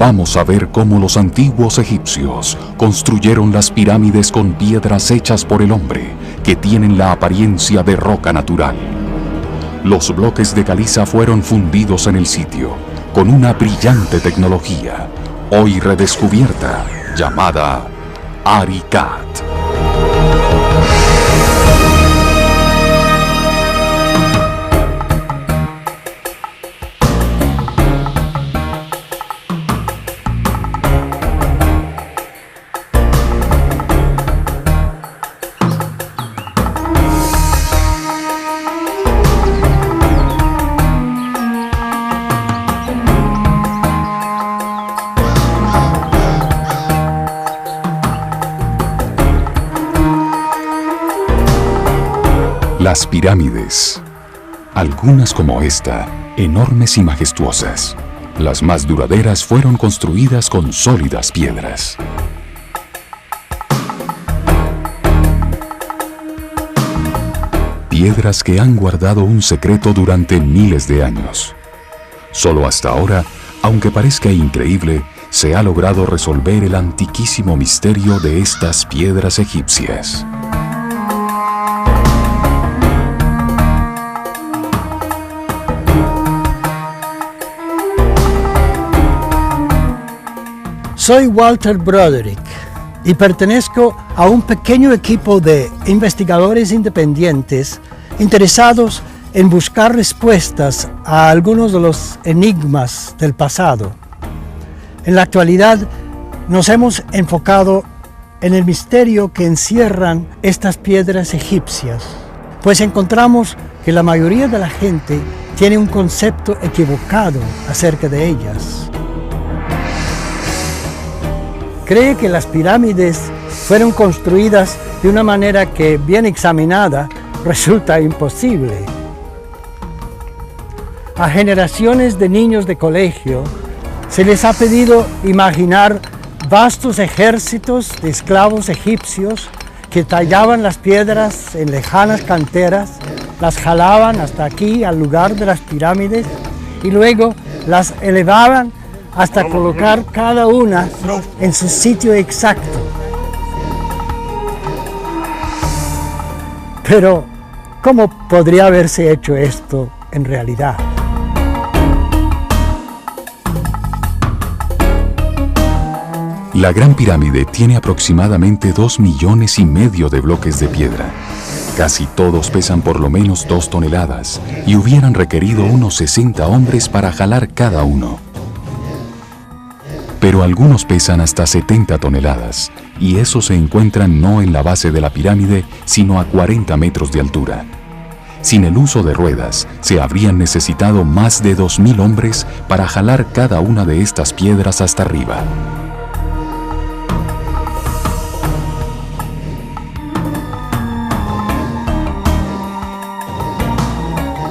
Vamos a ver cómo los antiguos egipcios construyeron las pirámides con piedras hechas por el hombre, que tienen la apariencia de roca natural. Los bloques de caliza fueron fundidos en el sitio, con una brillante tecnología, hoy redescubierta, llamada Aricat. Las pirámides, algunas como esta, enormes y majestuosas. Las más duraderas fueron construidas con sólidas piedras. Piedras que han guardado un secreto durante miles de años. Solo hasta ahora, aunque parezca increíble, se ha logrado resolver el antiquísimo misterio de estas piedras egipcias. Soy Walter Broderick y pertenezco a un pequeño equipo de investigadores independientes interesados en buscar respuestas a algunos de los enigmas del pasado. En la actualidad nos hemos enfocado en el misterio que encierran estas piedras egipcias, pues encontramos que la mayoría de la gente tiene un concepto equivocado acerca de ellas. Cree que las pirámides fueron construidas de una manera que, bien examinada, resulta imposible. A generaciones de niños de colegio se les ha pedido imaginar vastos ejércitos de esclavos egipcios que tallaban las piedras en lejanas canteras, las jalaban hasta aquí al lugar de las pirámides y luego las elevaban hasta colocar cada una en su sitio exacto. Pero, ¿cómo podría haberse hecho esto en realidad? La Gran Pirámide tiene aproximadamente 2,5 millones de bloques de piedra. Casi todos pesan por lo menos 2 toneladas y hubieran requerido unos 60 hombres para jalar cada uno. Pero algunos pesan hasta 70 toneladas, y esos se encuentran no en la base de la pirámide, sino a 40 metros de altura. Sin el uso de ruedas, se habrían necesitado más de 2,000 hombres para jalar cada una de estas piedras hasta arriba.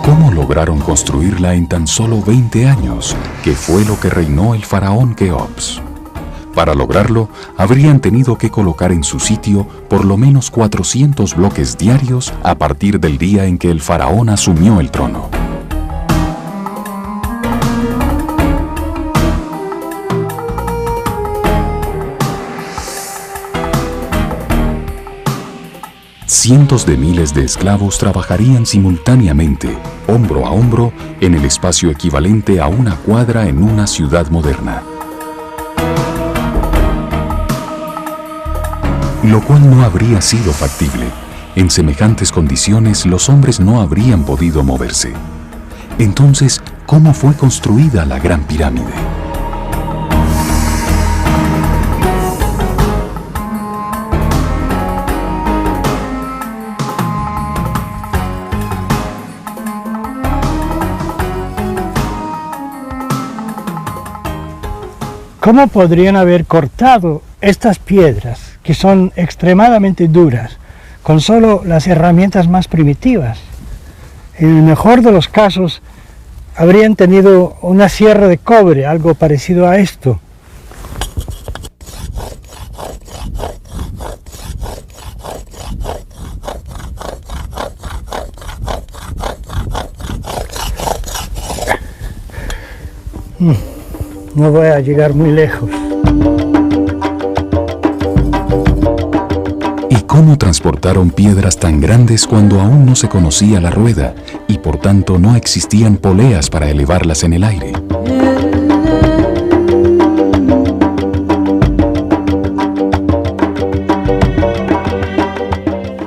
¿Cómo lograron construirla en tan solo 20 años, que fue lo que reinó el faraón Keops? Para lograrlo, habrían tenido que colocar en su sitio por lo menos 400 bloques diarios a partir del día en que el faraón asumió el trono. Cientos de miles de esclavos trabajarían simultáneamente, hombro a hombro, en el espacio equivalente a una cuadra en una ciudad moderna. Lo cual no habría sido factible. En semejantes condiciones, los hombres no habrían podido moverse. Entonces, ¿cómo fue construida la Gran Pirámide? ¿Cómo podrían haber cortado estas piedras, que son extremadamente duras, con solo las herramientas más primitivas? En el mejor de los casos, habrían tenido una sierra de cobre, algo parecido a esto. No voy a llegar muy lejos. ¿Y cómo transportaron piedras tan grandes cuando aún no se conocía la rueda y por tanto no existían poleas para elevarlas en el aire?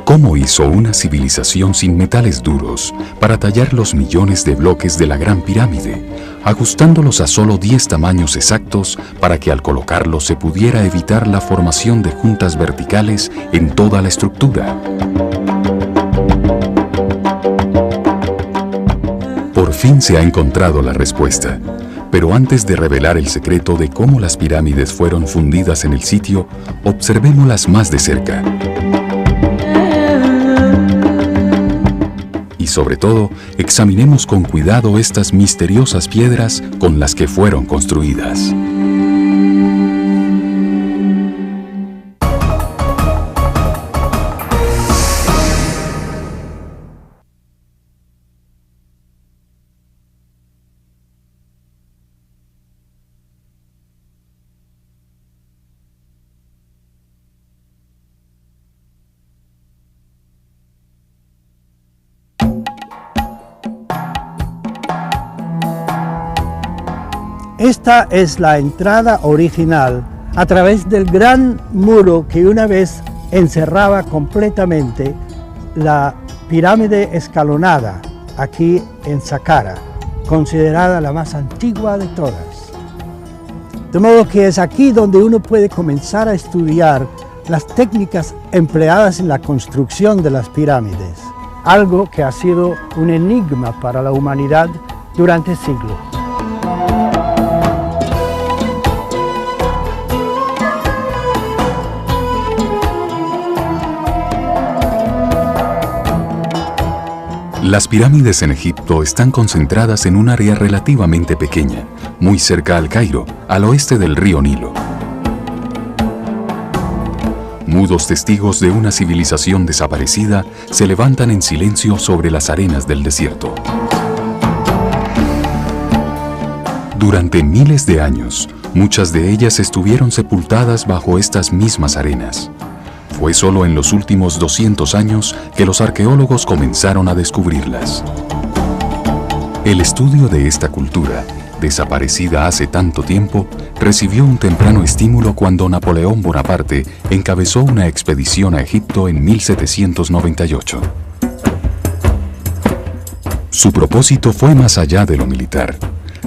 ¿Cómo hizo una civilización sin metales duros para tallar los millones de bloques de la Gran Pirámide, ajustándolos a solo 10 tamaños exactos para que al colocarlos se pudiera evitar la formación de juntas verticales en toda la estructura? Por fin se ha encontrado la respuesta, pero antes de revelar el secreto de cómo las pirámides fueron fundidas en el sitio, observémoslas más de cerca. Y sobre todo, examinemos con cuidado estas misteriosas piedras con las que fueron construidas. Esta es la entrada original a través del gran muro que una vez encerraba completamente la pirámide escalonada aquí en Saqqara, considerada la más antigua de todas. De modo que es aquí donde uno puede comenzar a estudiar las técnicas empleadas en la construcción de las pirámides, algo que ha sido un enigma para la humanidad durante siglos. Las pirámides en Egipto están concentradas en un área relativamente pequeña, muy cerca al Cairo, al oeste del río Nilo. Mudos testigos de una civilización desaparecida se levantan en silencio sobre las arenas del desierto. Durante miles de años, muchas de ellas estuvieron sepultadas bajo estas mismas arenas. Fue solo en los últimos 200 años que los arqueólogos comenzaron a descubrirlas. El estudio de esta cultura, desaparecida hace tanto tiempo, recibió un temprano estímulo cuando Napoleón Bonaparte encabezó una expedición a Egipto en 1798. Su propósito fue más allá de lo militar.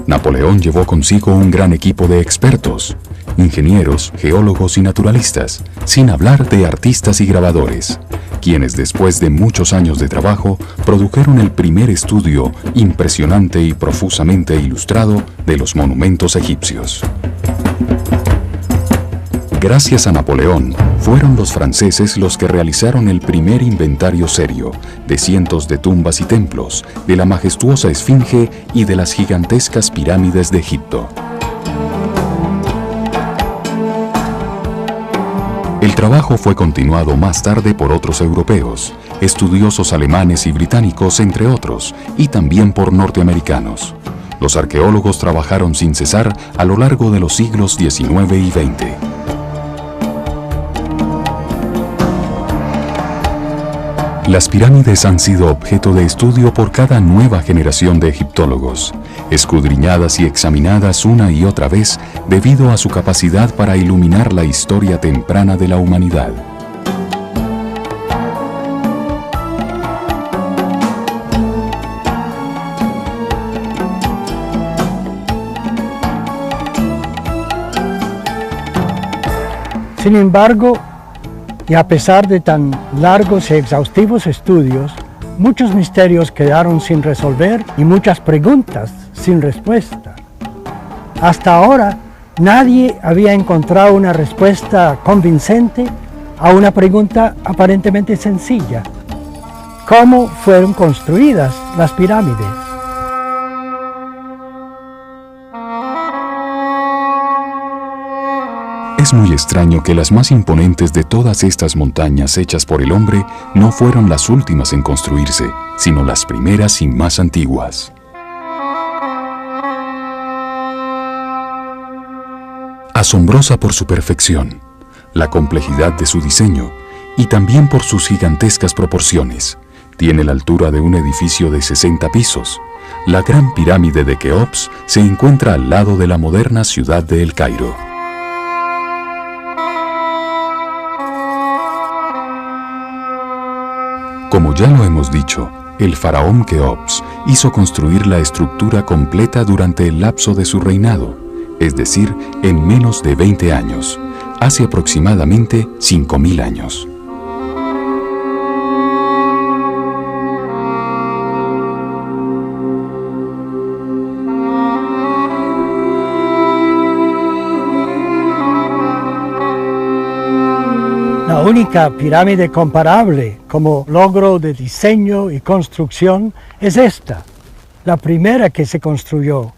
Napoleón llevó consigo un gran equipo de expertos, ingenieros, geólogos y naturalistas, sin hablar de artistas y grabadores, quienes después de muchos años de trabajo produjeron el primer estudio impresionante y profusamente ilustrado de los monumentos egipcios. Gracias a Napoleón, fueron los franceses los que realizaron el primer inventario serio de cientos de tumbas y templos, de la majestuosa Esfinge y de las gigantescas pirámides de Egipto. El trabajo fue continuado más tarde por otros europeos, estudiosos alemanes y británicos, entre otros, y también por norteamericanos. Los arqueólogos trabajaron sin cesar a lo largo de los siglos XIX y XX. Las pirámides han sido objeto de estudio por cada nueva generación de egiptólogos, escudriñadas y examinadas una y otra vez debido a su capacidad para iluminar la historia temprana de la humanidad. Sin embargo, y a pesar de tan largos y exhaustivos estudios, muchos misterios quedaron sin resolver y muchas preguntas sin respuesta. Hasta ahora, nadie había encontrado una respuesta convincente a una pregunta aparentemente sencilla: ¿cómo fueron construidas las pirámides? Es muy extraño que las más imponentes de todas estas montañas hechas por el hombre no fueron las últimas en construirse, sino las primeras y más antiguas. Asombrosa por su perfección, la complejidad de su diseño y también por sus gigantescas proporciones. Tiene la altura de un edificio de 60 pisos. La Gran Pirámide de Keops se encuentra al lado de la moderna ciudad de El Cairo. Como ya lo hemos dicho, el faraón Keops hizo construir la estructura completa durante el lapso de su reinado, es decir, en menos de 20 años, hace aproximadamente 5.000 años. La única pirámide comparable como logro de diseño y construcción es esta, la primera que se construyó,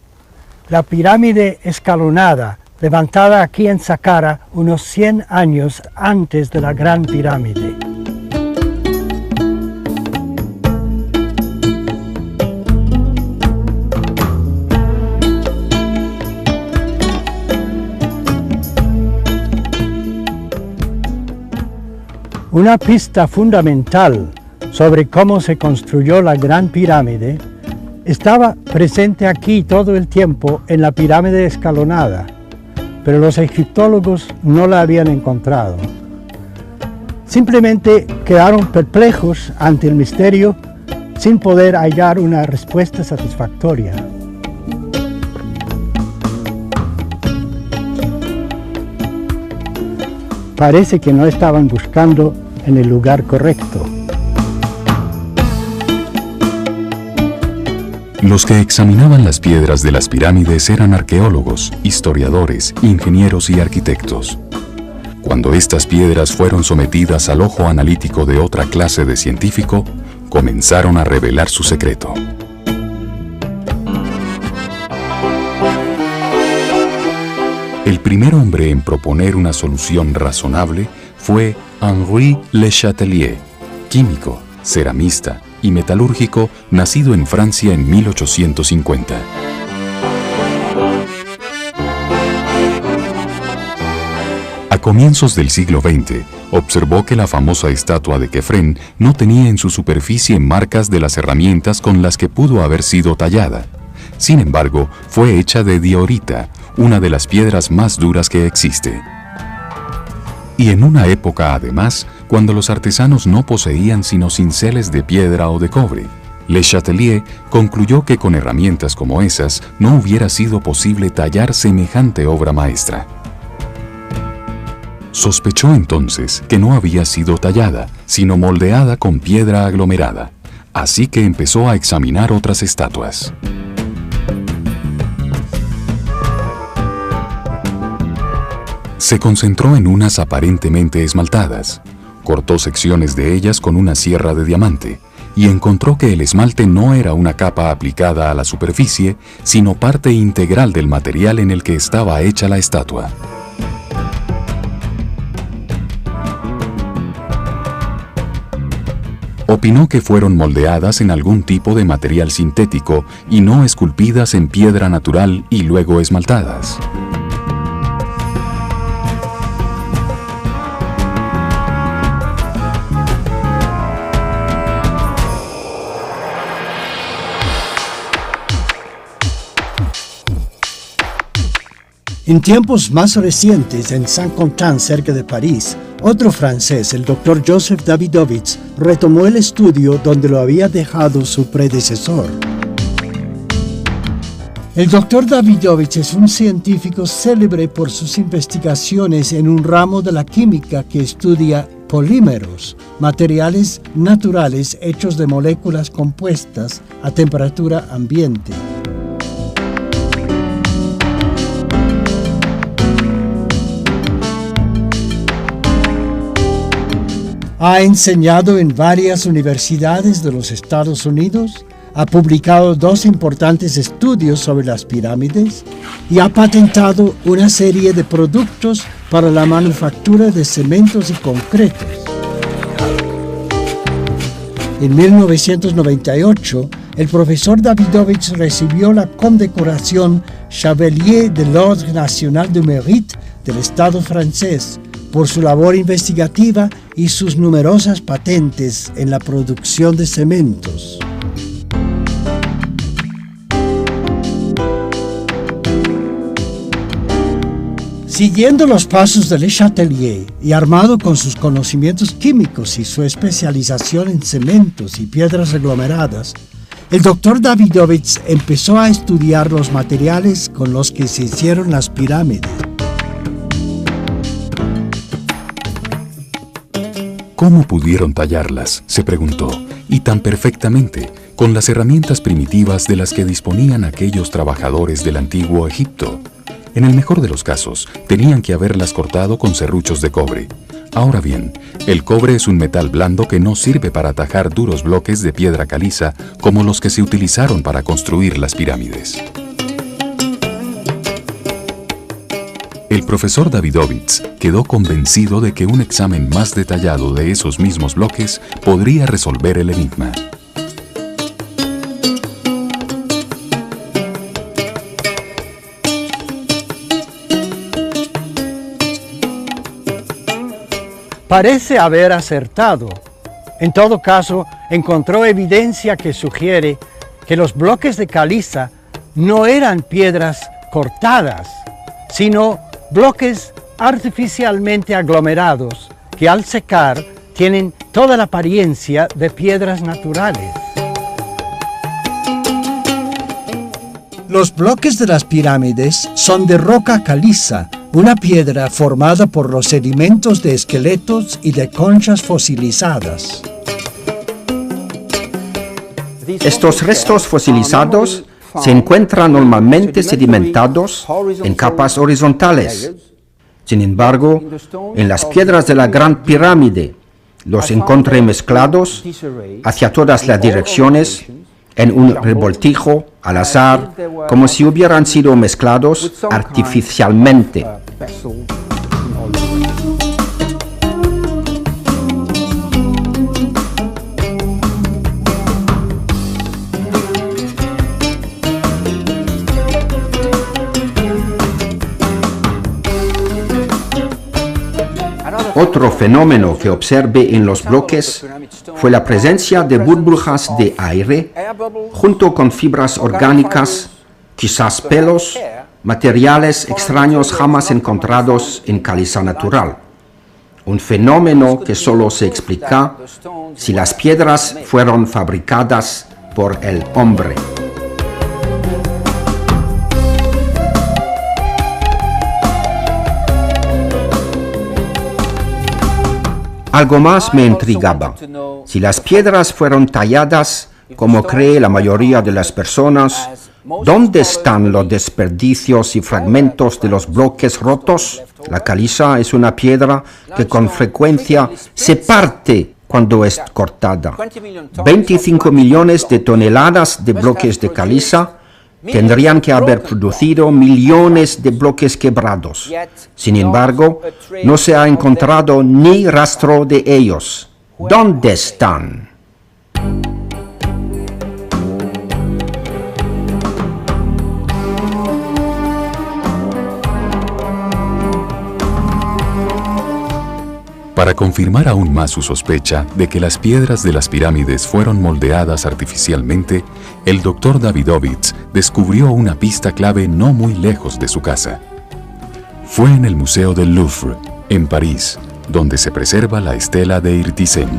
la pirámide escalonada, levantada aquí en Saqqara unos 100 años antes de la Gran Pirámide. Una pista fundamental sobre cómo se construyó la Gran Pirámide estaba presente aquí todo el tiempo en la pirámide escalonada, pero los egiptólogos no la habían encontrado. Simplemente quedaron perplejos ante el misterio sin poder hallar una respuesta satisfactoria. Parece que no estaban buscando en el lugar correcto. Los que examinaban las piedras de las pirámides eran arqueólogos, historiadores, ingenieros y arquitectos. Cuando estas piedras fueron sometidas al ojo analítico de otra clase de científico, comenzaron a revelar su secreto. El primer hombre en proponer una solución razonable fue Henri Le Chatelier, químico, ceramista y metalúrgico nacido en Francia en 1850. A comienzos del siglo XX, observó que la famosa estatua de Kefren no tenía en su superficie marcas de las herramientas con las que pudo haber sido tallada. Sin embargo, fue hecha de diorita, una de las piedras más duras que existe. Y en una época, además, cuando los artesanos no poseían sino cinceles de piedra o de cobre, Le Chatelier concluyó que con herramientas como esas no hubiera sido posible tallar semejante obra maestra. Sospechó entonces que no había sido tallada, sino moldeada con piedra aglomerada, así que empezó a examinar otras estatuas. Se concentró en unas aparentemente esmaltadas, cortó secciones de ellas con una sierra de diamante y encontró que el esmalte no era una capa aplicada a la superficie, sino parte integral del material en el que estaba hecha la estatua. Opinó que fueron moldeadas en algún tipo de material sintético y no esculpidas en piedra natural y luego esmaltadas. En tiempos más recientes, en Saint-Quentin, cerca de París, otro francés, el Dr. Joseph Davidovits, retomó el estudio donde lo había dejado su predecesor. El Dr. Davidovits es un científico célebre por sus investigaciones en un ramo de la química que estudia polímeros, materiales naturales hechos de moléculas compuestas a temperatura ambiente. Ha enseñado en varias universidades de los Estados Unidos, ha publicado 2 importantes estudios sobre las pirámides y ha patentado una serie de productos para la manufactura de cementos y concretos. En 1998, el profesor Davidovits recibió la condecoración Chevalier de l'Ordre National du Mérite del Estado francés por su labor investigativa y sus numerosas patentes en la producción de cementos. Siguiendo los pasos de Le Chatelier y armado con sus conocimientos químicos y su especialización en cementos y piedras aglomeradas, el doctor Davidovits empezó a estudiar los materiales con los que se hicieron las pirámides. ¿Cómo pudieron tallarlas?, se preguntó, y tan perfectamente, con las herramientas primitivas de las que disponían aquellos trabajadores del antiguo Egipto. En el mejor de los casos, tenían que haberlas cortado con serruchos de cobre. Ahora bien, el cobre es un metal blando que no sirve para tajar duros bloques de piedra caliza como los que se utilizaron para construir las pirámides. El profesor Davidovits quedó convencido de que un examen más detallado de esos mismos bloques podría resolver el enigma. Parece haber acertado. En todo caso, encontró evidencia que sugiere que los bloques de caliza no eran piedras cortadas, sino bloques artificialmente aglomerados que al secar tienen toda la apariencia de piedras naturales. Los bloques de las pirámides son de roca caliza, una piedra formada por los sedimentos de esqueletos y de conchas fosilizadas. Estos restos fosilizados se encuentran normalmente sedimentados en capas horizontales. Sin embargo, en las piedras de la Gran Pirámide los encontré mezclados hacia todas las direcciones en un revoltijo al azar, como si hubieran sido mezclados artificialmente. Otro fenómeno que observé en los bloques fue la presencia de burbujas de aire junto con fibras orgánicas, quizás pelos, materiales extraños jamás encontrados en caliza natural. Un fenómeno que solo se explica si las piedras fueron fabricadas por el hombre. Algo más me intrigaba. Si las piedras fueron talladas, como cree la mayoría de las personas, ¿dónde están los desperdicios y fragmentos de los bloques rotos? La caliza es una piedra que con frecuencia se parte cuando es cortada. 25 millones de toneladas de bloques de caliza tendrían que haber producido millones de bloques quebrados. Sin embargo, no se ha encontrado ni rastro de ellos. ¿Dónde están? Para confirmar aún más su sospecha de que las piedras de las pirámides fueron moldeadas artificialmente, el doctor Davidovits descubrió una pista clave no muy lejos de su casa. Fue en el Museo del Louvre, en París, donde se preserva la estela de Irtisen.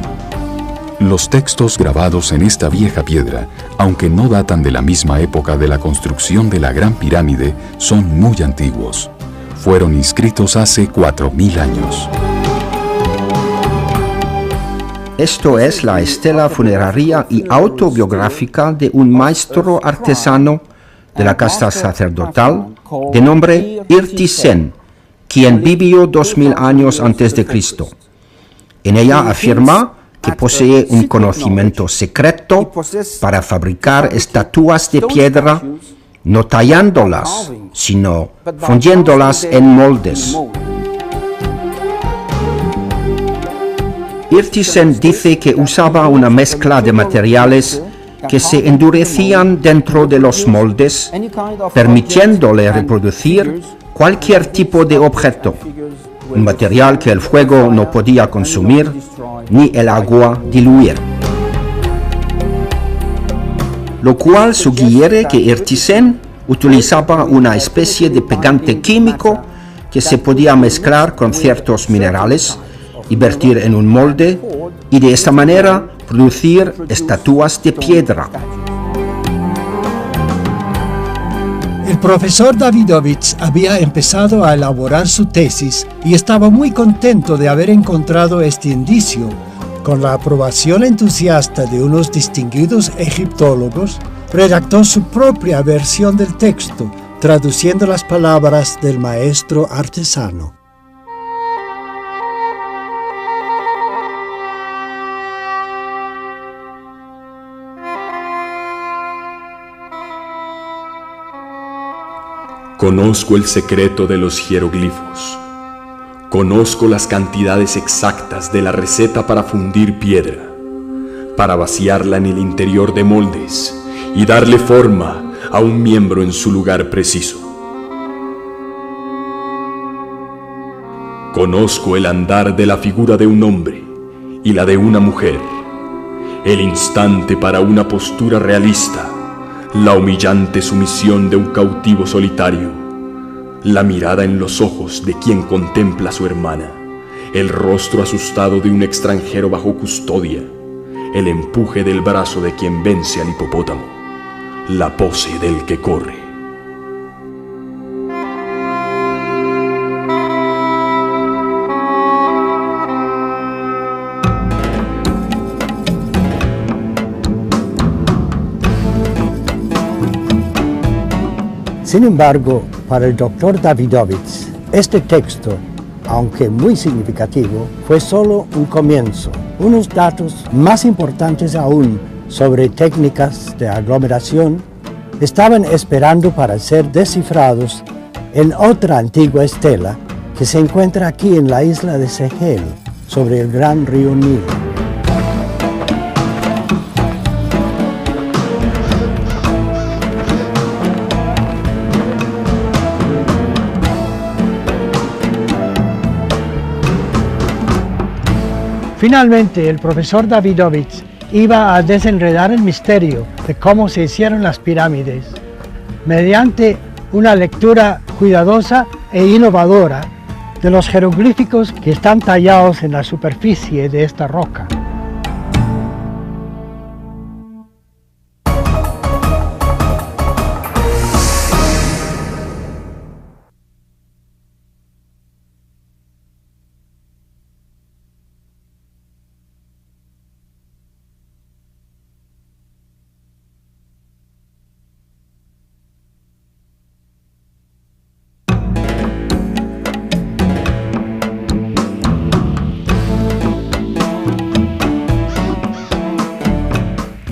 Los textos grabados en esta vieja piedra, aunque no datan de la misma época de la construcción de la Gran Pirámide, son muy antiguos. Fueron inscritos hace 4000 años. Esto es la estela funeraria y autobiográfica de un maestro artesano de la casta sacerdotal de nombre Irtisen, quien vivió 2000 años antes de Cristo. En ella afirma que posee un conocimiento secreto para fabricar estatuas de piedra, no tallándolas, sino fundiéndolas en moldes. Irtisen dice que usaba una mezcla de materiales que se endurecían dentro de los moldes, permitiéndole reproducir cualquier tipo de objeto, un material que el fuego no podía consumir ni el agua diluir. Lo cual sugiere que Ertisen utilizaba una especie de pegante químico que se podía mezclar con ciertos minerales y vertir en un molde y de esta manera producir estatuas de piedra. El profesor Davidovich había empezado a elaborar su tesis y estaba muy contento de haber encontrado este indicio. Con la aprobación entusiasta de unos distinguidos egiptólogos, redactó su propia versión del texto, traduciendo las palabras del maestro artesano. Conozco el secreto de los jeroglifos. Conozco las cantidades exactas de la receta para fundir piedra, para vaciarla en el interior de moldes y darle forma a un miembro en su lugar preciso. Conozco el andar de la figura de un hombre y la de una mujer, el instante para una postura realista, la humillante sumisión de un cautivo solitario, la mirada en los ojos de quien contempla a su hermana, el rostro asustado de un extranjero bajo custodia, el empuje del brazo de quien vence al hipopótamo, la pose del que corre. Sin embargo, para el doctor Davidovich, este texto, aunque muy significativo, fue solo un comienzo. Unos datos más importantes aún sobre técnicas de aglomeración estaban esperando para ser descifrados en otra antigua estela que se encuentra aquí en la isla de Sehel, sobre el gran río Nilo. Finalmente, el profesor Davidovich iba a desenredar el misterio de cómo se hicieron las pirámides mediante una lectura cuidadosa e innovadora de los jeroglíficos que están tallados en la superficie de esta roca.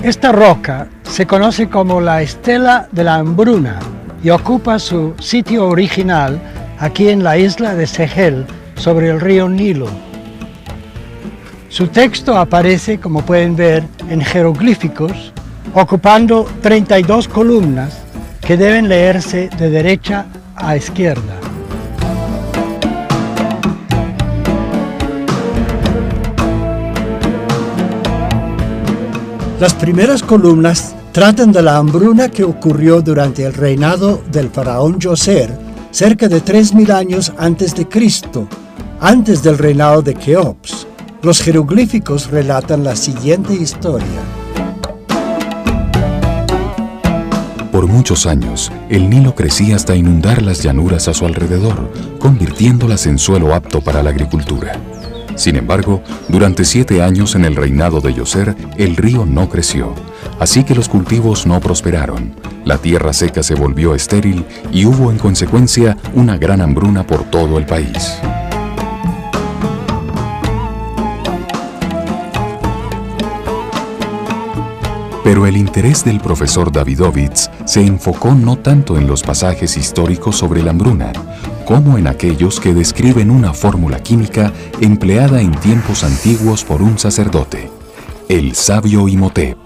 Esta roca se conoce como la Estela de la Hambruna y ocupa su sitio original aquí en la isla de Sehel, sobre el río Nilo. Su texto aparece, como pueden ver, en jeroglíficos, ocupando 32 columnas que deben leerse de derecha a izquierda. Las primeras columnas tratan de la hambruna que ocurrió durante el reinado del faraón Djoser, cerca de 3000 años antes de Cristo, antes del reinado de Keops. Los jeroglíficos relatan la siguiente historia. Por muchos años, el Nilo crecía hasta inundar las llanuras a su alrededor, convirtiéndolas en suelo apto para la agricultura. Sin embargo, durante 7 años en el reinado de Djoser, el río no creció, así que los cultivos no prosperaron, la tierra seca se volvió estéril y hubo en consecuencia una gran hambruna por todo el país. Pero el interés del profesor Davidovich se enfocó no tanto en los pasajes históricos sobre la hambruna, como en aquellos que describen una fórmula química empleada en tiempos antiguos por un sacerdote, el sabio Imhotep,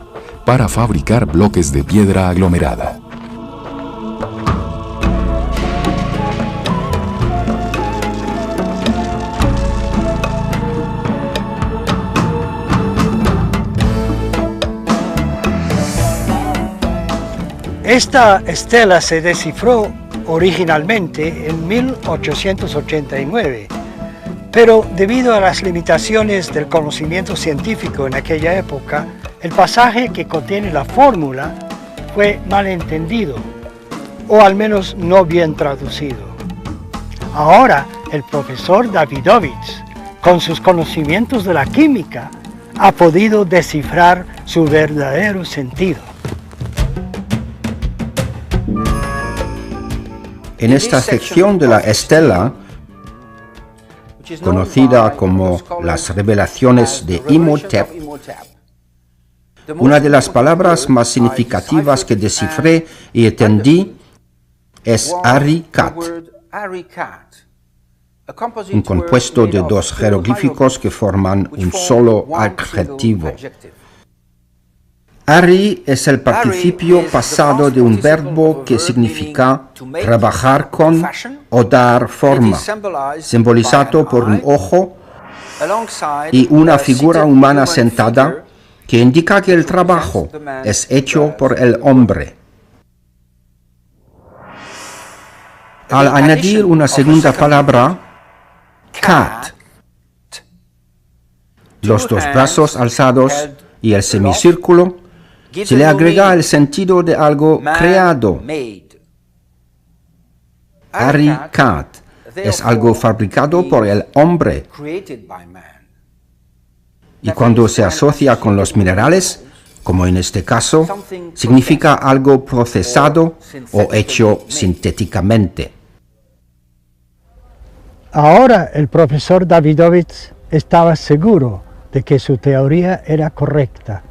para fabricar bloques de piedra aglomerada. Esta estela se descifró originalmente en 1889, pero debido a las limitaciones del conocimiento científico en aquella época, el pasaje que contiene la fórmula fue malentendido, o al menos no bien traducido. Ahora, el profesor Davidovich, con sus conocimientos de la química, ha podido descifrar su verdadero sentido. En esta sección de la estela, conocida como las revelaciones de Imhotep, una de las palabras más significativas que descifré y entendí es Ari-Kat, un compuesto de dos jeroglíficos que forman un solo adjetivo. Ari es el participio pasado de un verbo que significa trabajar con o dar forma, simbolizado por un ojo y una figura humana sentada, que indica que el trabajo es hecho por el hombre. Al añadir una segunda palabra, kat, los dos brazos alzados y el semicírculo, se le agrega el sentido de algo creado. Ari-Kat es algo fabricado por el hombre. Y cuando se asocia con los minerales, como en este caso, significa algo procesado o hecho sintéticamente. Ahora el profesor Davidovich estaba seguro de que su teoría era correcta.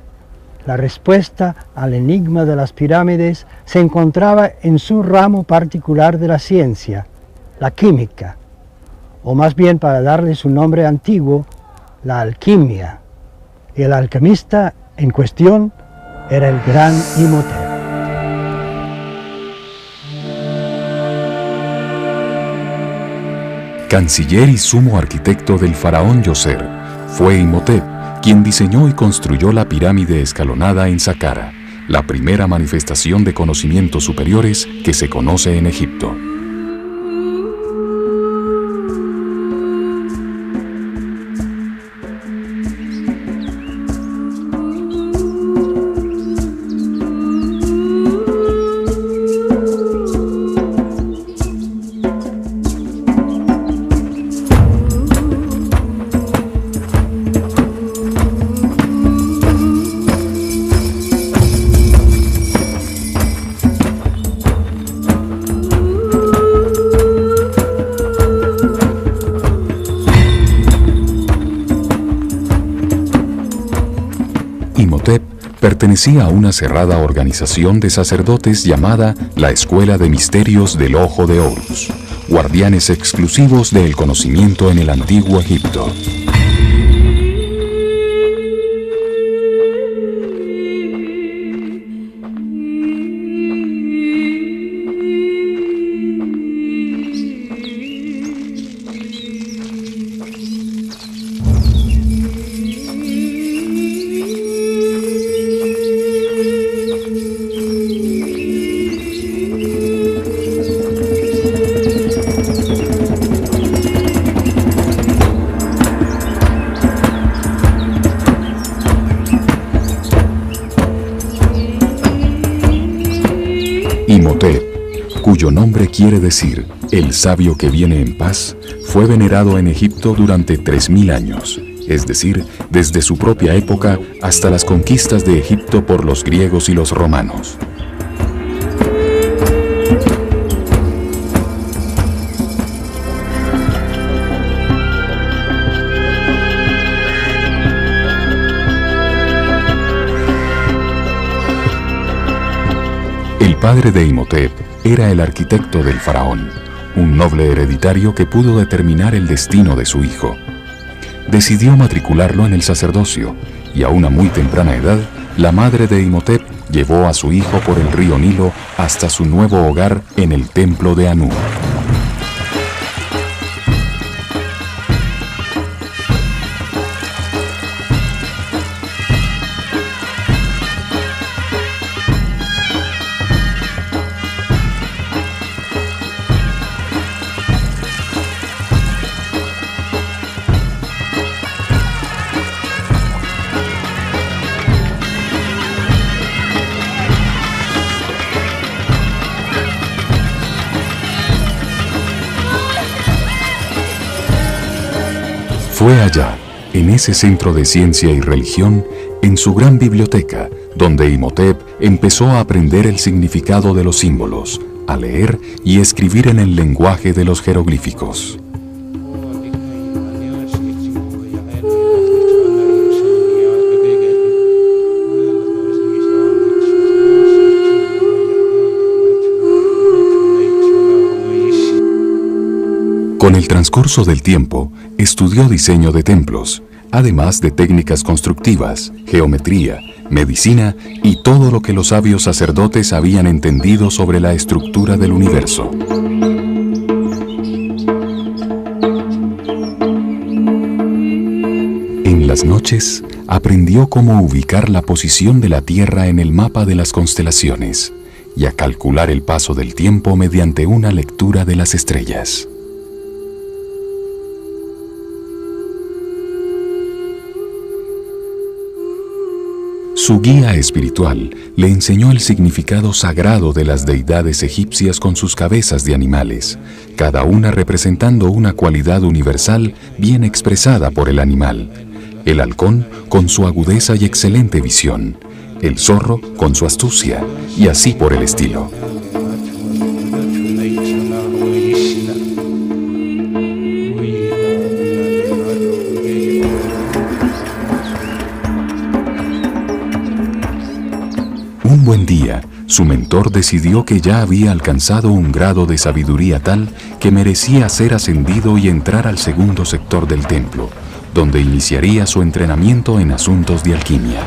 La respuesta al enigma de las pirámides se encontraba en su ramo particular de la ciencia, la química, o más bien, para darle su nombre antiguo, la alquimia. Y el alquimista en cuestión era el gran Imhotep. Canciller y sumo arquitecto del faraón Djoser, fue Imhotep quien diseñó y construyó la pirámide escalonada en Saqqara, la primera manifestación de conocimientos superiores que se conoce en Egipto. Imhotep pertenecía a una cerrada organización de sacerdotes llamada la Escuela de Misterios del Ojo de Horus, guardianes exclusivos del conocimiento en el antiguo Egipto. Imhotep, cuyo nombre quiere decir el sabio que viene en paz, fue venerado en Egipto durante 3000 años, es decir, desde su propia época hasta las conquistas de Egipto por los griegos y los romanos. El padre de Imhotep era el arquitecto del faraón, un noble hereditario que pudo determinar el destino de su hijo. Decidió matricularlo en el sacerdocio, y a una muy temprana edad, la madre de Imhotep llevó a su hijo por el río Nilo hasta su nuevo hogar en el templo de Anu. Fue allá, en ese centro de ciencia y religión, en su gran biblioteca, donde Imhotep empezó a aprender el significado de los símbolos, a leer y escribir en el lenguaje de los jeroglíficos. Con el transcurso del tiempo, estudió diseño de templos, además de técnicas constructivas, geometría, medicina y todo lo que los sabios sacerdotes habían entendido sobre la estructura del universo. En las noches, aprendió cómo ubicar la posición de la Tierra en el mapa de las constelaciones y a calcular el paso del tiempo mediante una lectura de las estrellas. Su guía espiritual le enseñó el significado sagrado de las deidades egipcias con sus cabezas de animales, cada una representando una cualidad universal bien expresada por el animal. El halcón con su agudeza y excelente visión, el zorro con su astucia, y así por el estilo. Un buen día, su mentor decidió que ya había alcanzado un grado de sabiduría tal que merecía ser ascendido y entrar al segundo sector del templo, donde iniciaría su entrenamiento en asuntos de alquimia.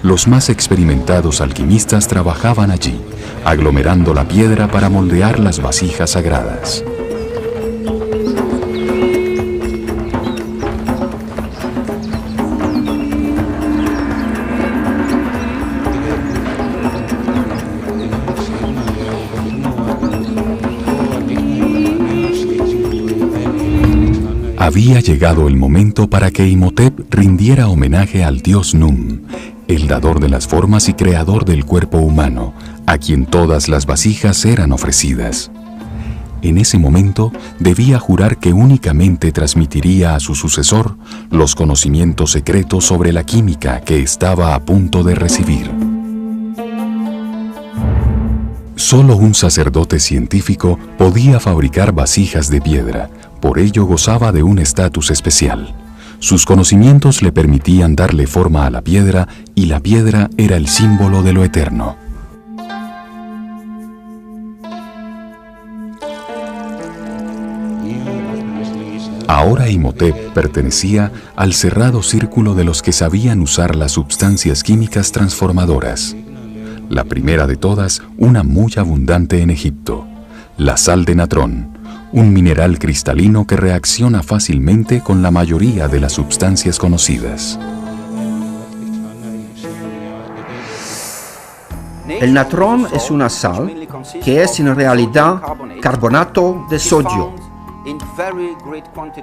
Los más experimentados alquimistas trabajaban allí, aglomerando la piedra para moldear las vasijas sagradas. Había llegado el momento para que Imhotep rindiera homenaje al dios Num, el dador de las formas y creador del cuerpo humano, a quien todas las vasijas eran ofrecidas. En ese momento debía jurar que únicamente transmitiría a su sucesor los conocimientos secretos sobre la química que estaba a punto de recibir. Solo un sacerdote científico podía fabricar vasijas de piedra, por ello gozaba de un estatus especial. Sus conocimientos le permitían darle forma a la piedra y la piedra era el símbolo de lo eterno. Ahora Imhotep pertenecía al cerrado círculo de los que sabían usar las sustancias químicas transformadoras. La primera de todas, una muy abundante en Egipto, la sal de natrón, un mineral cristalino que reacciona fácilmente con la mayoría de las sustancias conocidas. El natrón es una sal que es en realidad carbonato de sodio.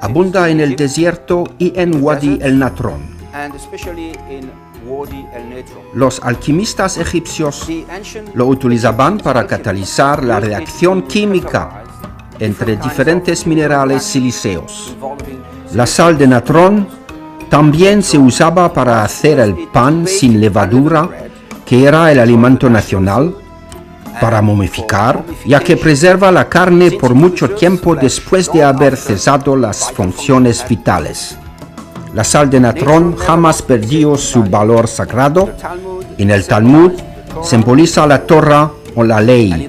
Abunda en el desierto y en Wadi el Natrón. Los alquimistas egipcios lo utilizaban para catalizar la reacción química entre diferentes minerales silíceos. La sal de natrón también se usaba para hacer el pan sin levadura, que era el alimento nacional, para momificar, ya que preserva la carne por mucho tiempo después de haber cesado las funciones vitales. La sal de natrón jamás perdió su valor sagrado. En el Talmud simboliza la Torah o la ley,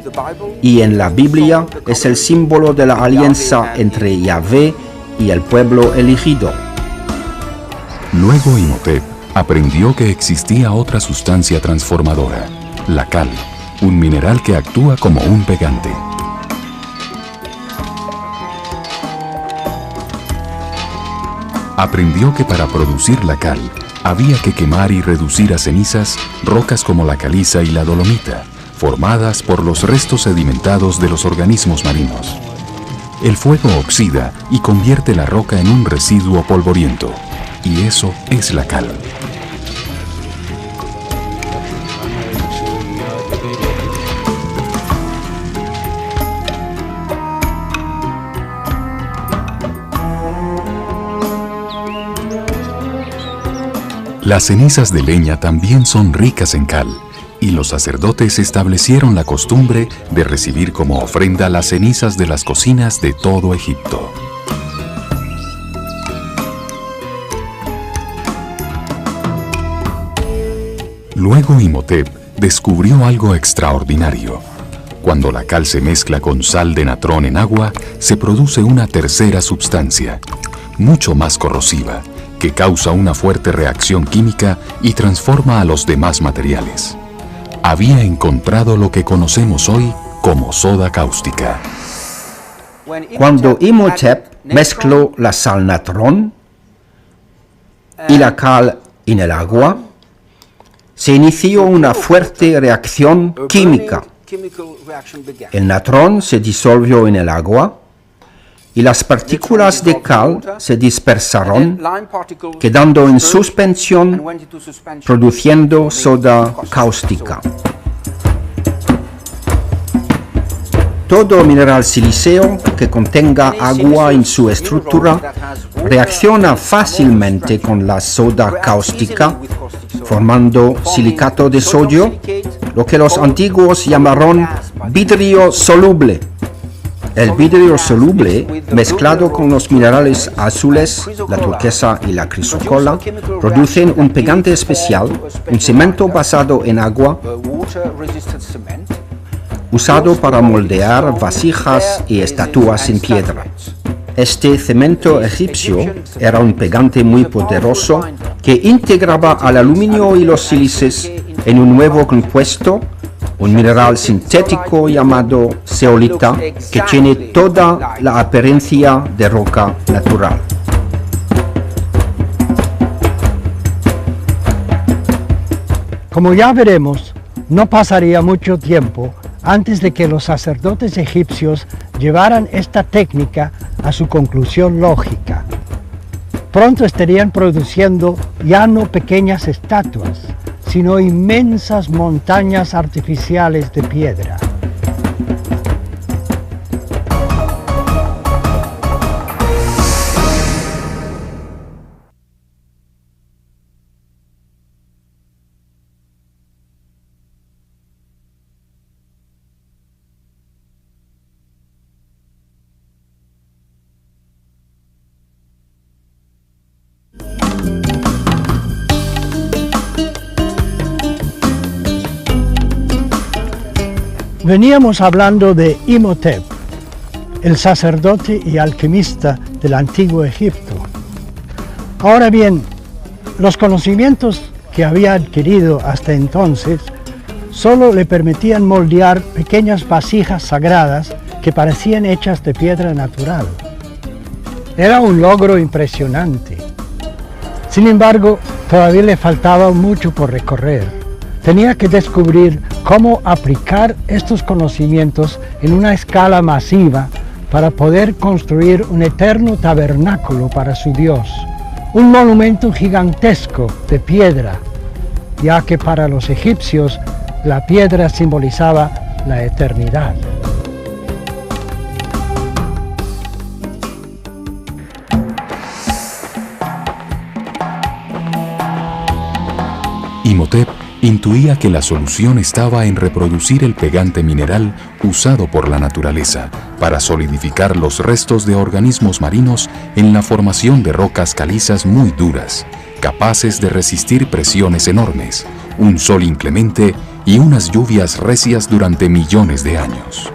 y en la Biblia es el símbolo de la alianza entre Yahvé y el pueblo elegido. Luego Imhotep aprendió que existía otra sustancia transformadora, la cal, un mineral que actúa como un pegante. Aprendió que para producir la cal había que quemar y reducir a cenizas rocas como la caliza y la dolomita, formadas por los restos sedimentados de los organismos marinos. El fuego oxida y convierte la roca en un residuo polvoriento, y eso es la cal. Las cenizas de leña también son ricas en cal, y los sacerdotes establecieron la costumbre de recibir como ofrenda las cenizas de las cocinas de todo Egipto. Luego Imhotep descubrió algo extraordinario. Cuando la cal se mezcla con sal de natrón en agua, se produce una tercera sustancia, mucho más corrosiva, que causa una fuerte reacción química y transforma a los demás materiales. Había encontrado lo que conocemos hoy como soda cáustica. Cuando Imhotep mezcló la sal natrón y la cal en el agua, se inició una fuerte reacción química. El natrón se disolvió en el agua y las partículas de cal se dispersaron, quedando en suspensión, produciendo soda cáustica. Todo mineral silíceo que contenga agua en su estructura reacciona fácilmente con la soda cáustica, formando silicato de sodio, lo que los antiguos llamaron vidrio soluble. El vidrio soluble, mezclado con los minerales azules, la turquesa y la crisócola, producen un pegante especial, un cemento basado en agua, usado para moldear vasijas y estatuas en piedra. Este cemento egipcio era un pegante muy poderoso que integraba al aluminio y los sílices en un nuevo compuesto, un mineral sintético llamado zeolita, que tiene toda la apariencia de roca natural. Como ya veremos, no pasaría mucho tiempo antes de que los sacerdotes egipcios llevaran esta técnica a su conclusión lógica. Pronto estarían produciendo ya no pequeñas estatuas, sino inmensas montañas artificiales de piedra. Veníamos hablando de Imhotep, el sacerdote y alquimista del antiguo Egipto. Ahora bien, los conocimientos que había adquirido hasta entonces solo le permitían moldear pequeñas vasijas sagradas que parecían hechas de piedra natural. Era un logro impresionante. Sin embargo, todavía le faltaba mucho por recorrer. Tenía que descubrir cómo aplicar estos conocimientos en una escala masiva para poder construir un eterno tabernáculo para su Dios, un monumento gigantesco de piedra, ya que para los egipcios la piedra simbolizaba la eternidad. Imhotep intuía que la solución estaba en reproducir el pegante mineral usado por la naturaleza para solidificar los restos de organismos marinos en la formación de rocas calizas muy duras, capaces de resistir presiones enormes, un sol inclemente y unas lluvias recias durante millones de años.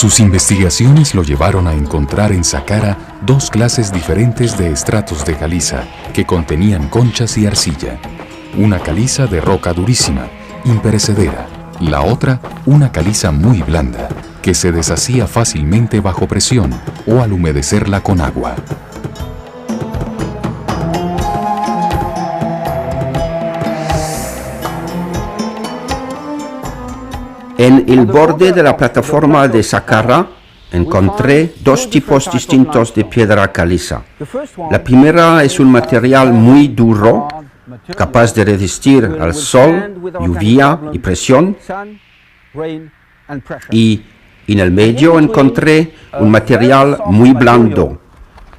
Sus investigaciones lo llevaron a encontrar en Saqqara dos clases diferentes de estratos de caliza que contenían conchas y arcilla. Una caliza de roca durísima, imperecedera, la otra una caliza muy blanda, que se deshacía fácilmente bajo presión o al humedecerla con agua. En el borde de la plataforma de Saqqara encontré dos tipos distintos de piedra caliza. La primera es un material muy duro, capaz de resistir al sol, lluvia y presión. Y en el medio encontré un material muy blando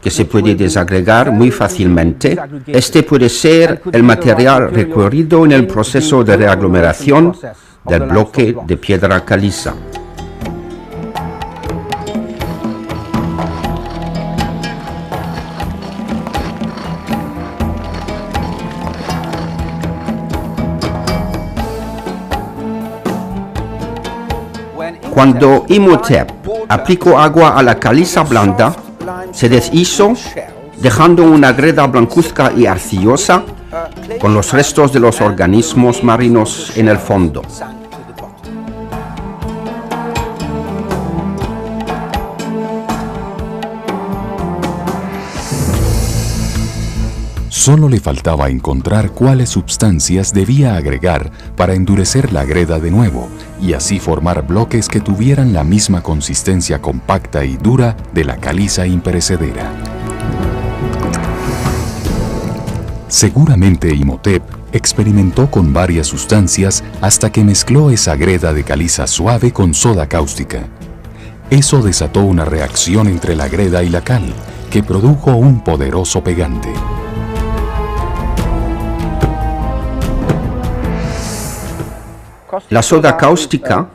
que se puede desagregar muy fácilmente. Este puede ser el material requerido en el proceso de reaglomeración del bloque de piedra caliza. Cuando Imhotep aplicó agua a la caliza blanda, se deshizo, dejando una greda blancuzca y arcillosa con los restos de los organismos marinos en el fondo. Solo le faltaba encontrar cuáles sustancias debía agregar para endurecer la greda de nuevo y así formar bloques que tuvieran la misma consistencia compacta y dura de la caliza imperecedera. Seguramente Imhotep experimentó con varias sustancias hasta que mezcló esa greda de caliza suave con soda cáustica. Eso desató una reacción entre la greda y la cal, que produjo un poderoso pegante. La soda cáustica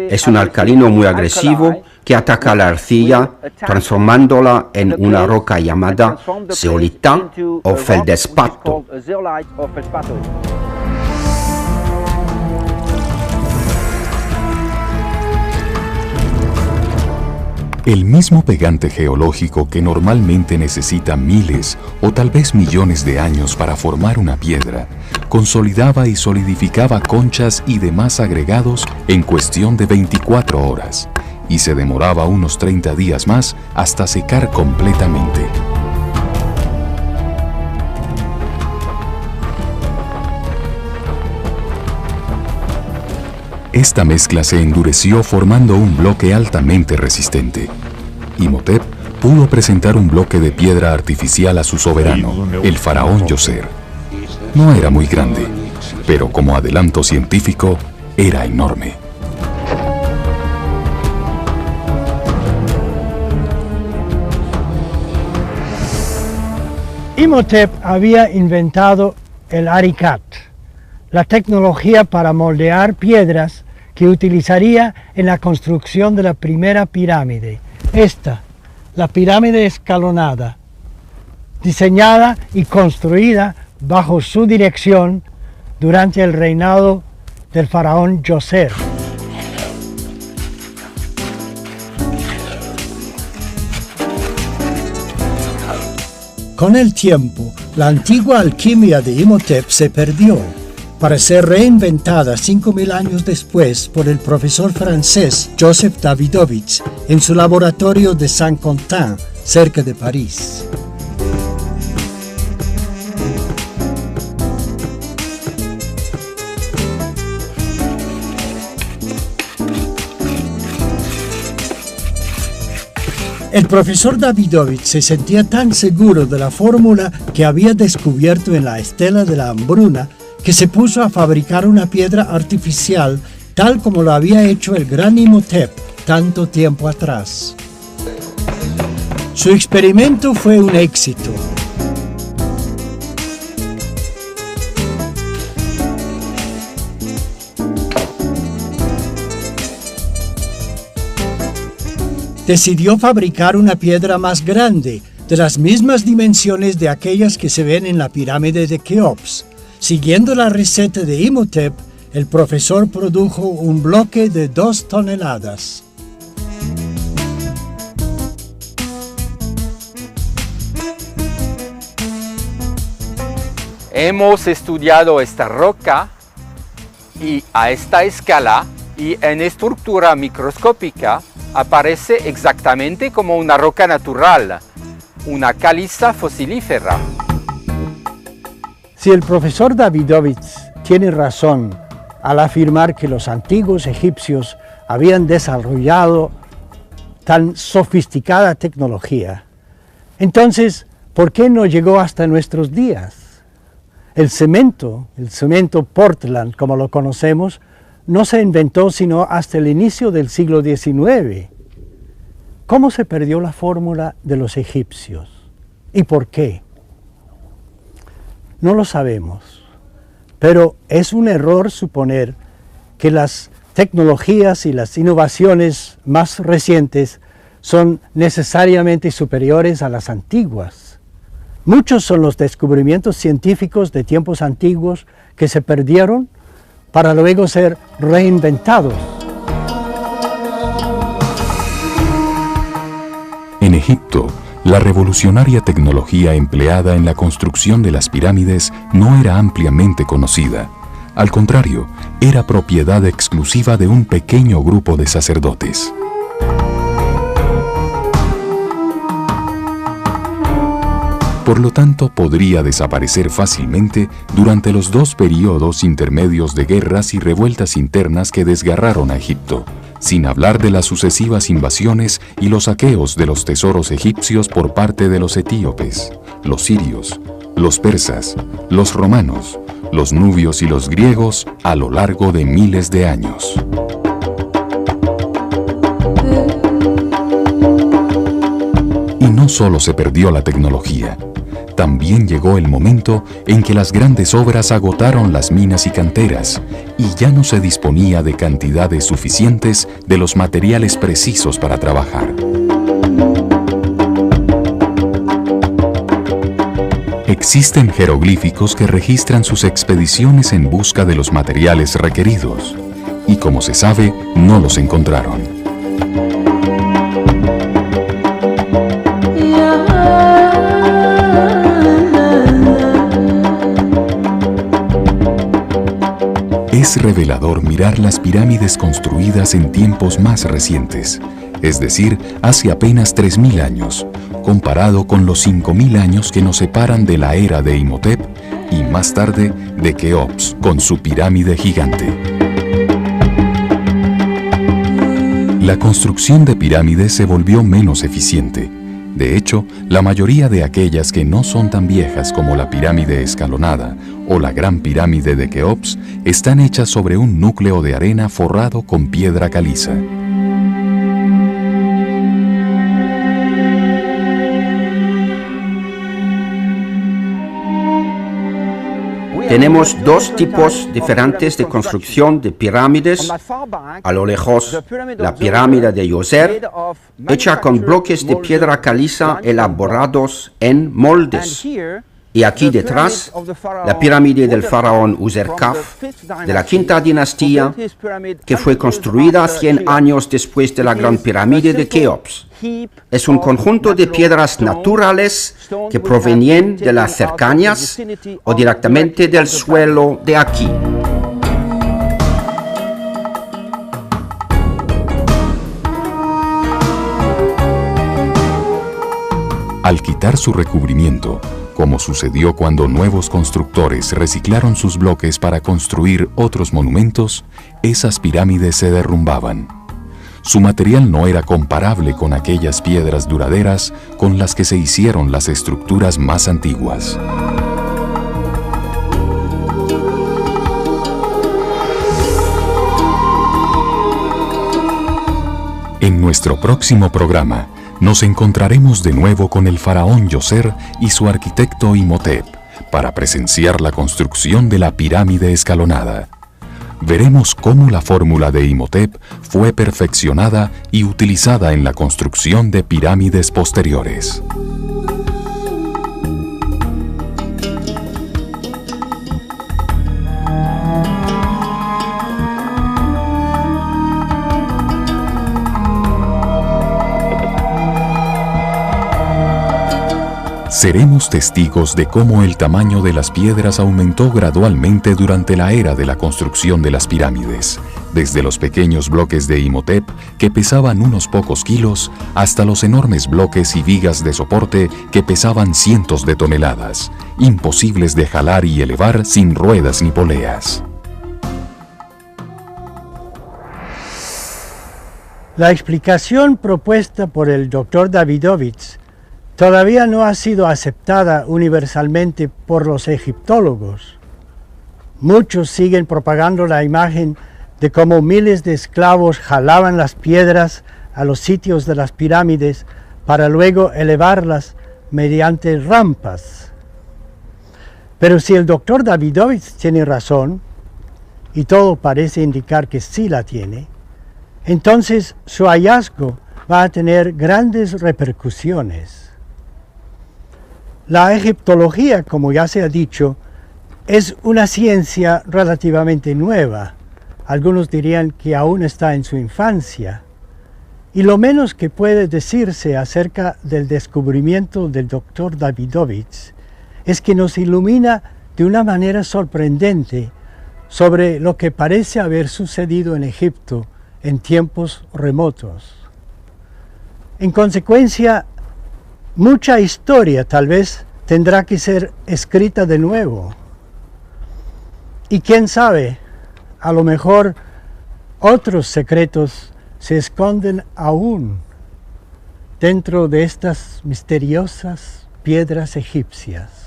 es un alcalino muy agresivo que ataca la arcilla, transformándola en una roca llamada zeolita o feldespato. El mismo pegante geológico que normalmente necesita miles o tal vez millones de años para formar una piedra, consolidaba y solidificaba conchas y demás agregados en cuestión de 24 horas, y se demoraba unos 30 días más hasta secar completamente. Esta mezcla se endureció formando un bloque altamente resistente. Imhotep pudo presentar un bloque de piedra artificial a su soberano, el faraón Djoser. No era muy grande, pero como adelanto científico, era enorme. Imhotep había inventado el Arikat, la tecnología para moldear piedras que utilizaría en la construcción de la primera pirámide. Esta, la pirámide escalonada, diseñada y construida bajo su dirección durante el reinado del faraón Djoser. Con el tiempo, la antigua alquimia de Imhotep se perdió, para ser reinventada 5000 años después por el profesor francés Joseph Davidovich en su laboratorio de Saint-Quentin, cerca de París. El profesor Davidovich se sentía tan seguro de la fórmula que había descubierto en la estela de la hambruna que se puso a fabricar una piedra artificial tal como lo había hecho el gran Imhotep tanto tiempo atrás. Su experimento fue un éxito. Decidió fabricar una piedra más grande, de las mismas dimensiones de aquellas que se ven en la pirámide de Keops. Siguiendo la receta de Imhotep, el profesor produjo un bloque de 2 toneladas. Hemos estudiado esta roca y a esta escala y en estructura microscópica aparece exactamente como una roca natural, una caliza fosilífera. Si el profesor Davidovich tiene razón al afirmar que los antiguos egipcios habían desarrollado tan sofisticada tecnología, entonces, ¿por qué no llegó hasta nuestros días? El cemento Portland, como lo conocemos, no se inventó sino hasta el inicio del siglo XIX. ¿Cómo se perdió la fórmula de los egipcios? ¿Y por qué? No lo sabemos, pero es un error suponer que las tecnologías y las innovaciones más recientes son necesariamente superiores a las antiguas. Muchos son los descubrimientos científicos de tiempos antiguos que se perdieron para luego ser reinventados. En Egipto, la revolucionaria tecnología empleada en la construcción de las pirámides no era ampliamente conocida. Al contrario, era propiedad exclusiva de un pequeño grupo de sacerdotes. Por lo tanto, podría desaparecer fácilmente durante los 2 periodos intermedios de guerras y revueltas internas que desgarraron a Egipto, sin hablar de las sucesivas invasiones y los saqueos de los tesoros egipcios por parte de los etíopes, los sirios, los persas, los romanos, los nubios y los griegos a lo largo de miles de años. Y no solo se perdió la tecnología, también llegó el momento en que las grandes obras agotaron las minas y canteras y ya no se disponía de cantidades suficientes de los materiales precisos para trabajar. Existen jeroglíficos que registran sus expediciones en busca de los materiales requeridos y, como se sabe, no los encontraron. Es revelador mirar las pirámides construidas en tiempos más recientes, es decir, hace apenas 3.000 años, comparado con los 5.000 años que nos separan de la era de Imhotep y más tarde de Keops con su pirámide gigante. La construcción de pirámides se volvió menos eficiente. De hecho, la mayoría de aquellas que no son tan viejas como la pirámide escalonada o la gran pirámide de Keops están hechas sobre un núcleo de arena forrado con piedra caliza. Tenemos 2 tipos diferentes de construcción de pirámides. A lo lejos, la pirámide de Djoser, hecha con bloques de piedra caliza elaborados en moldes. Y aquí detrás, la pirámide del faraón Userkaf, de la quinta dinastía, que fue construida 100 años después de la gran pirámide de Keops. Es un conjunto de piedras naturales que provenían de las cercanías o directamente del suelo de aquí. Al quitar su recubrimiento, como sucedió cuando nuevos constructores reciclaron sus bloques para construir otros monumentos, esas pirámides se derrumbaban. Su material no era comparable con aquellas piedras duraderas con las que se hicieron las estructuras más antiguas. En nuestro próximo programa, nos encontraremos de nuevo con el faraón Djoser y su arquitecto Imhotep para presenciar la construcción de la pirámide escalonada. Veremos cómo la fórmula de Imhotep fue perfeccionada y utilizada en la construcción de pirámides posteriores. Seremos testigos de cómo el tamaño de las piedras aumentó gradualmente durante la era de la construcción de las pirámides, desde los pequeños bloques de Imhotep que pesaban unos pocos kilos hasta los enormes bloques y vigas de soporte que pesaban cientos de toneladas, imposibles de jalar y elevar sin ruedas ni poleas. La explicación propuesta por el Dr. Davidovich todavía no ha sido aceptada universalmente por los egiptólogos. Muchos siguen propagando la imagen de cómo miles de esclavos jalaban las piedras a los sitios de las pirámides para luego elevarlas mediante rampas. Pero si el doctor Davidovich tiene razón, y todo parece indicar que sí la tiene, entonces su hallazgo va a tener grandes repercusiones. La egiptología, como ya se ha dicho, es una ciencia relativamente nueva. Algunos dirían que aún está en su infancia. Y lo menos que puede decirse acerca del descubrimiento del doctor Davidovich es que nos ilumina de una manera sorprendente sobre lo que parece haber sucedido en Egipto en tiempos remotos. En consecuencia, mucha historia tal vez tendrá que ser escrita de nuevo. Y quién sabe, a lo mejor otros secretos se esconden aún dentro de estas misteriosas piedras egipcias.